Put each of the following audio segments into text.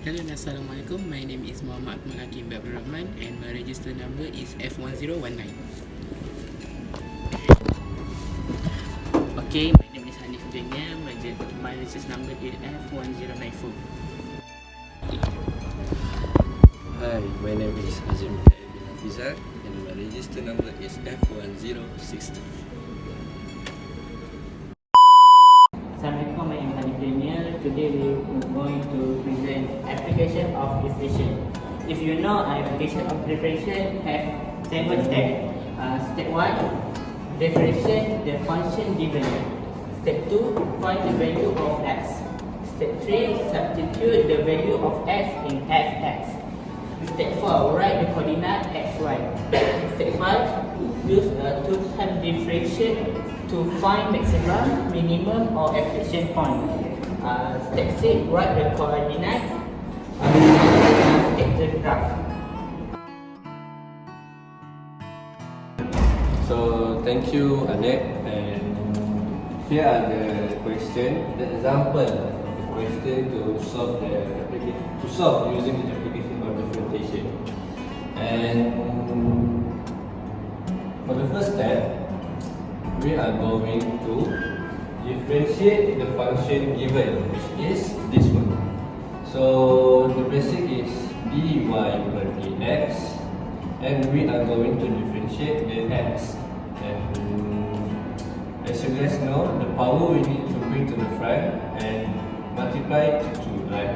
Hello and Assalamualaikum. My name is Muhammad HAKIM ABDUL and my register number is F1019. Okay, my name is HANIEF. My register number is F1094. Hi, my name is HAZIEQ and my register number is F1060. Assalamualaikum, my name is HANIEF. Today we are going to present application of differentiation. If you know, application of differentiation have 7 steps. Step 1, differentiate the function given. Step 2, find the value of x. Step 3, substitute the value of x in fx. Step 4, write the coordinate xy. Step 5, use a two-time differentiation to find maximum, minimum or application point. Step 6, write the coordinate. Step the graph. So thank you, Anet, and here are the question, the example of the question to solve using the application of differentiation. And for the first step, we are going to differentiate the function given, which is this one. So the basic is dy per dx, and we are going to differentiate the x. And as you guys know, the power we need to bring to the front and multiply to 2, like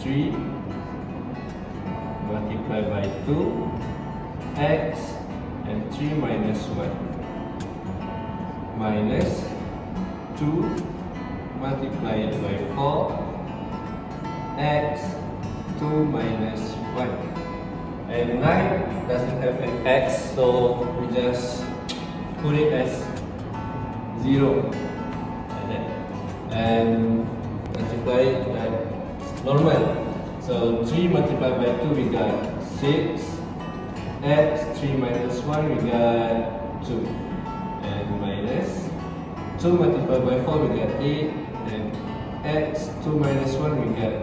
3 multiplied by 2 x and 3 minus 1 minus 2 multiplied by 4 x 2 minus 1, and 9 doesn't have an x, so we just put it as 0 like that, and multiply it like normal. So 3 multiplied by 2 we got 6, x 3 minus 1 we got 2, and minus 2 multiplied by 4 we got 8, and x 2 minus 1 we got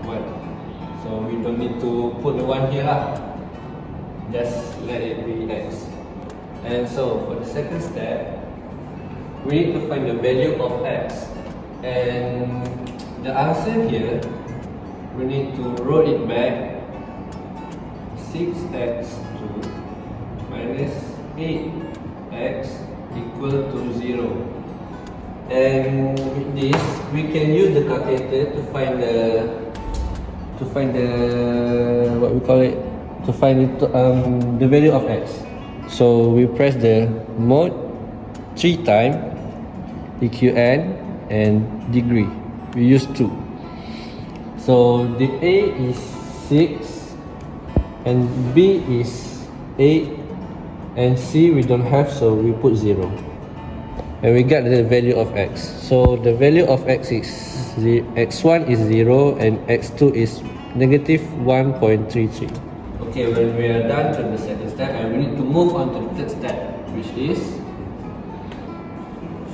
1. So we don't need to put the 1 here lah, just let it be x. And so for the second step, we need to find the value of x, and the answer here we need to roll it back. 6x2 minus 8x equal to 0. And with this, we can use the calculator to find the what we call it, to find it, the value of x. So we press the mode 3 times, EQN and degree. We use 2. So the A is 6 and B is 8 and C we don't have, so we put 0. And we get the value of x. So the value of x is x1 is 0 and x2 is negative 1.33. Okay, when we are done to the second step, and we need to move on to the third step, which is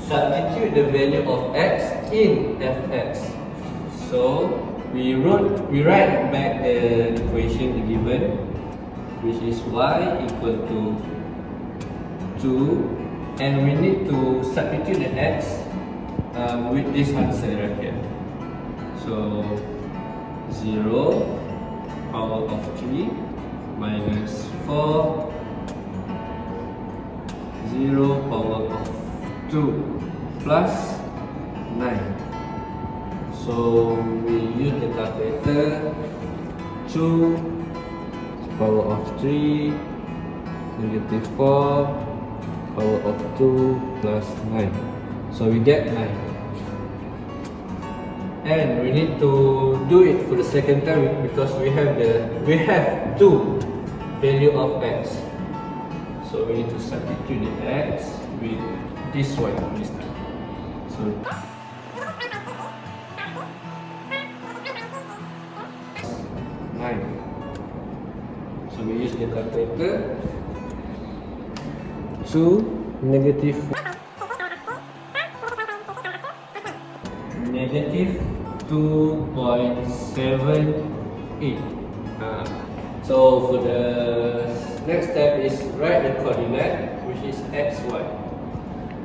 substitute the value of x in fx. So we write back the equation given, which is y equal to 2. And we need to substitute the x with this answer right here. So 0 power of 3 minus 4, 0 power of 2 plus 9. So we use the calculator. 2 power of 3 negative 4 power of 2 plus 9. So we get 9. And we need to do it for the second time because we have 2 value of x. So we need to substitute the x with this one this time. So 9. So we use the calculator. 2 negative 2.78. So for the next step is write the coordinate, which is x, y.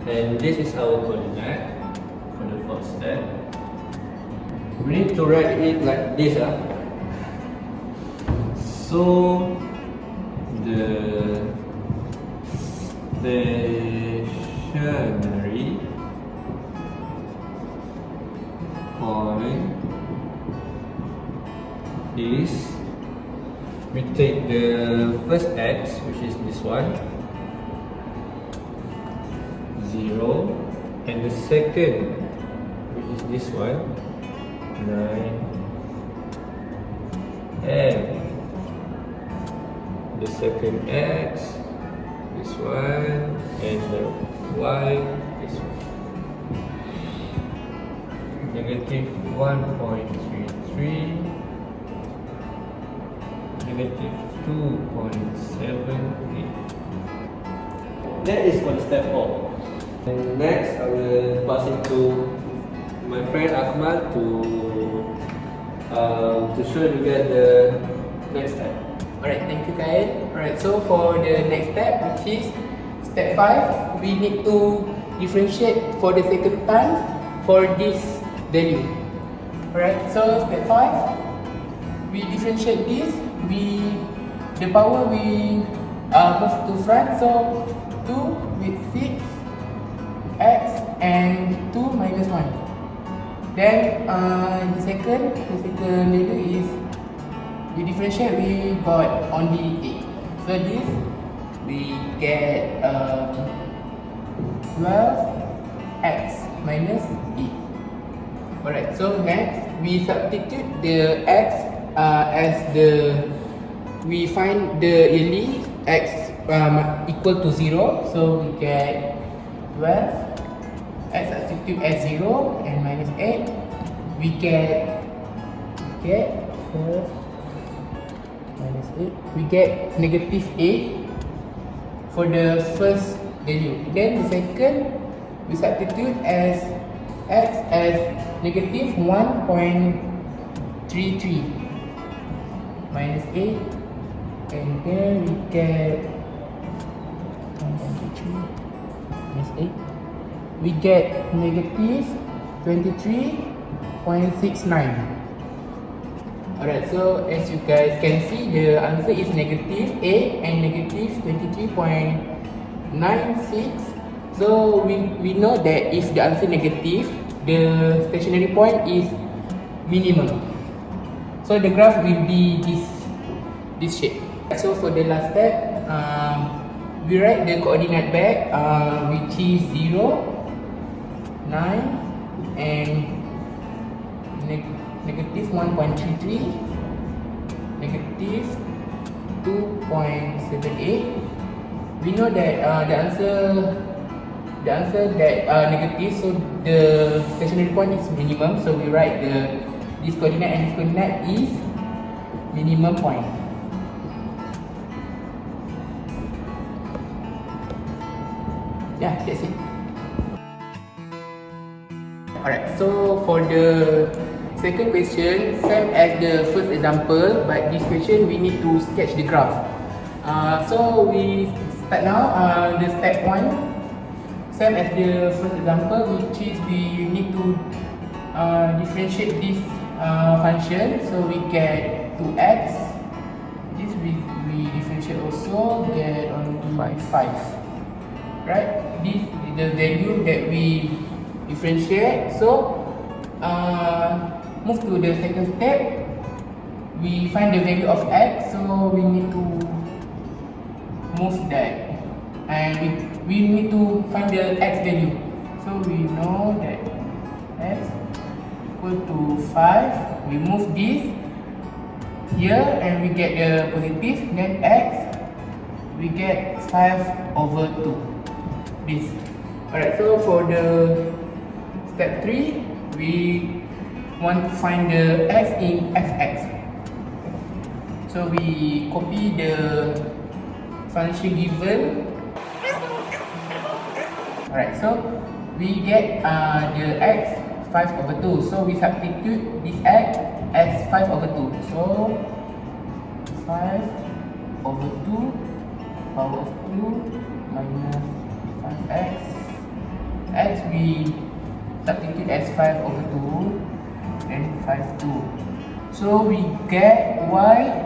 And this is our coordinate for the first step. We need to write it like this. So the stationary point is, we take the first x, which is this one, 0, and the second, which is this one, 9, and the second x, this one, and the y, this one. Negative 1.33, negative 2.78. That is for step 4. And next, I will pass it to my friend AKMAL to show you guys the next step. Alright, thank you Kyle. Alright, so for the next step, which is step 5, we need to differentiate for the second time for this value. Alright, so step 5, we differentiate this, the power we move to front, so 2 with 6 x and 2 minus 1. Then the second value is, we differentiate, we got only 8. So this we get 12x minus 8. Alright, so next we substitute the x as we find the yearly x equal to 0. So we get 12, x substitute as 0 and minus 8. We get 12 minus 8. We get negative 8 for the first value. Then the second, we substitute as x as negative 1.33 minus 8, and then we get 1.33 minus 8. We get negative 23.69. Alright, so as you guys can see, the answer is negative 8 and negative 23.96. So we know that if the answer negative, the stationary point is minimum. So the graph will be this shape. So for the last step, we write the coordinate back, which is 0, 9, and negative 1.33, negative 2.78. We know that the answer that negative, so the stationary point is minimum. So we write this coordinate, and this coordinate is minimum point. Yeah, that's it. Alright, so for the second question, same as the first example, but this question we need to sketch the graph. So we start now, the step 1, same as the first example, which is we need to differentiate this function. So we get 2x, this we differentiate also, get on 5. Right, this is the value that we differentiate. So move to the second step, we find the value of x, so we need to move that, and we need to find the x value. So we know that x equal to 5, we move this here and we get the positive, then x we get 5/2, this. Alright, so for the step 3, we want to find the x in fx. So we copy the function given. Alright, so we get the x 5/2. So we substitute this x as 5/2. So 5/2 power 2 minus 5x. X we substitute as 5/2 and 5/2. So we get y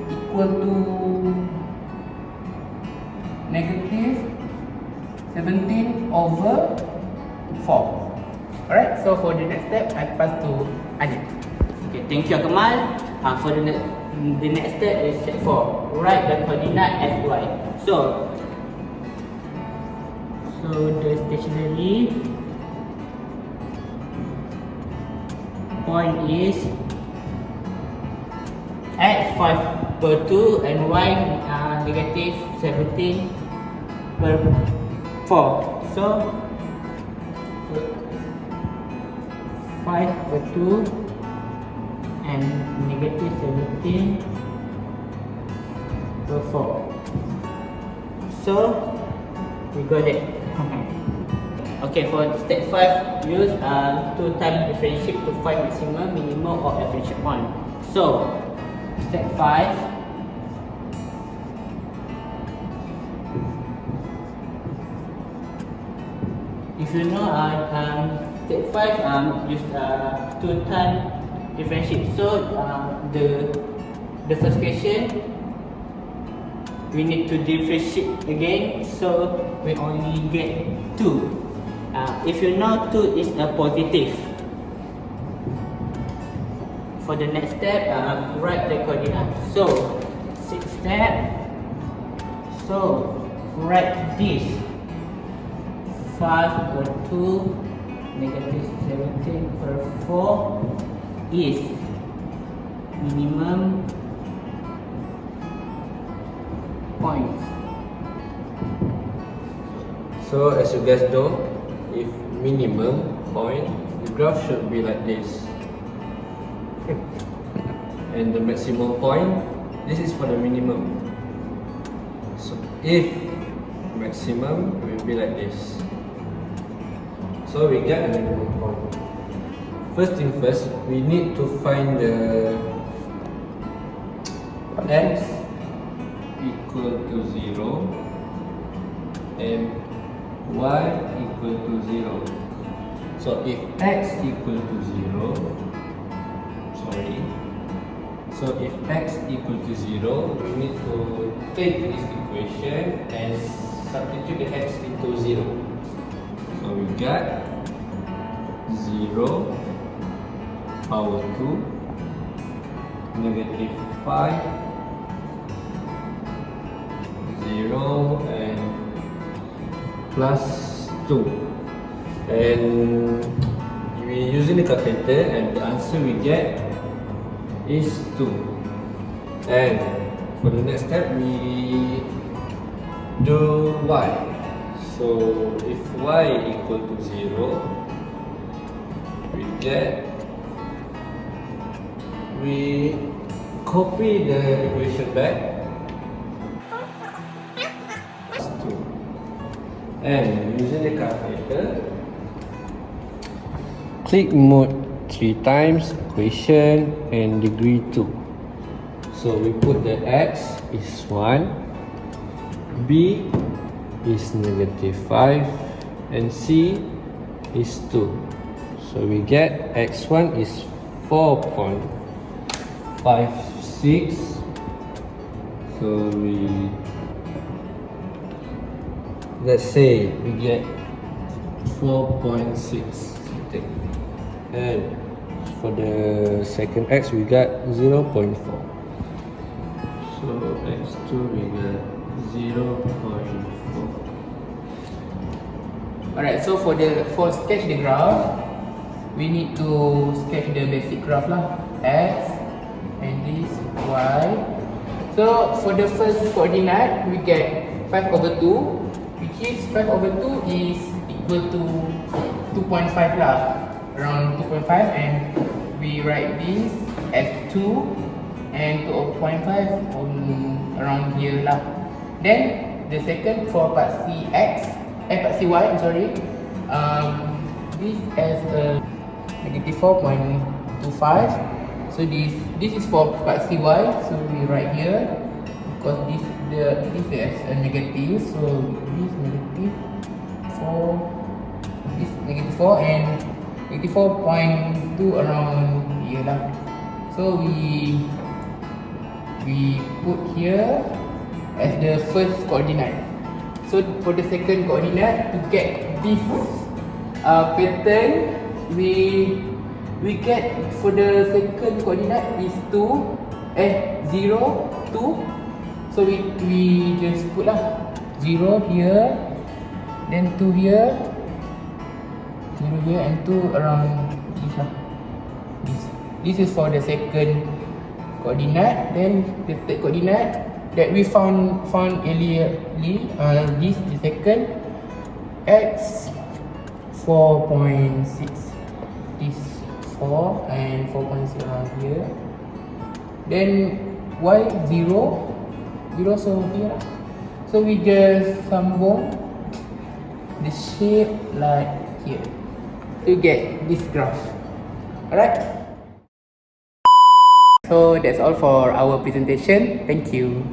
equal to negative 17/4. Alright, so for the next step, I pass to Hanif. Okay, thank you, AKMAL. For the next step is step 4. Write the coordinate as y. So the stationary point is x 5/2 and y negative 17/4. So 5/2 and negative 17/4. So we got it. Okay, for step 5, use 2 times differentiate to find maximum, minimum, or average point. So step 5. If you know, step 5 use 2 times differentiate. So the first question we need to differentiate again. So we only get 2. If you know 2 is a positive. For the next step, write the coordinate. So 6th step. So write this. 5/2 negative 17/4 is minimum points. So as you guys know, if minimum point, the graph should be like this. And the maximum point, this is for the minimum. So if maximum, it will be like this. So we get a minimum point. First thing first, we need to find the x equal to 0 and y equal to 0. So if x equal to 0, so if x equal to 0, we need to take this equation and substitute the x into 0. So we got 0 power 2 negative 5 0 and plus 2, and we using the calculator, and the answer we get is 2. And for the next step, we do y. So if y equal to 0, we copy the equation back, plus 2. And using the calculator, click mode 3 times, equation and degree 2. So we put the x is 1, b is negative 5, and c is 2. So we get x1 is 4.56. So let's say we get 4.6, and for the second x we got 0.4. So x2 we got 0.4. Alright, so for sketch the graph, we need to sketch the basic graph lah. X and this y. So for the first coordinate, we get 5/2, which is 5/2 is equal to 2.5 lah, around 2.5, and we write this as 2 and 2.5 around here lah. Then the second for part part cy, I'm sorry, this as a negative 4.25. So this is for part CY. So we write here because this is a negative. So this negative 4, this negative 4 and negative 4.2 around here lah. So we put here as the first coordinate. So for the second coordinate, to get this pattern, we get for the second coordinate is 0, 2. So we just put lah 0 here, then 2 here, 0 here and 2 around this lah. This is for the second coordinate. Then the third coordinate that we found earlier, this the second, x 4.6, this 4 and 4.6 around here. Then y 0, so here lah. So we just sambung the shape like here to get this graph. Alright. So that's all for our presentation. Thank you.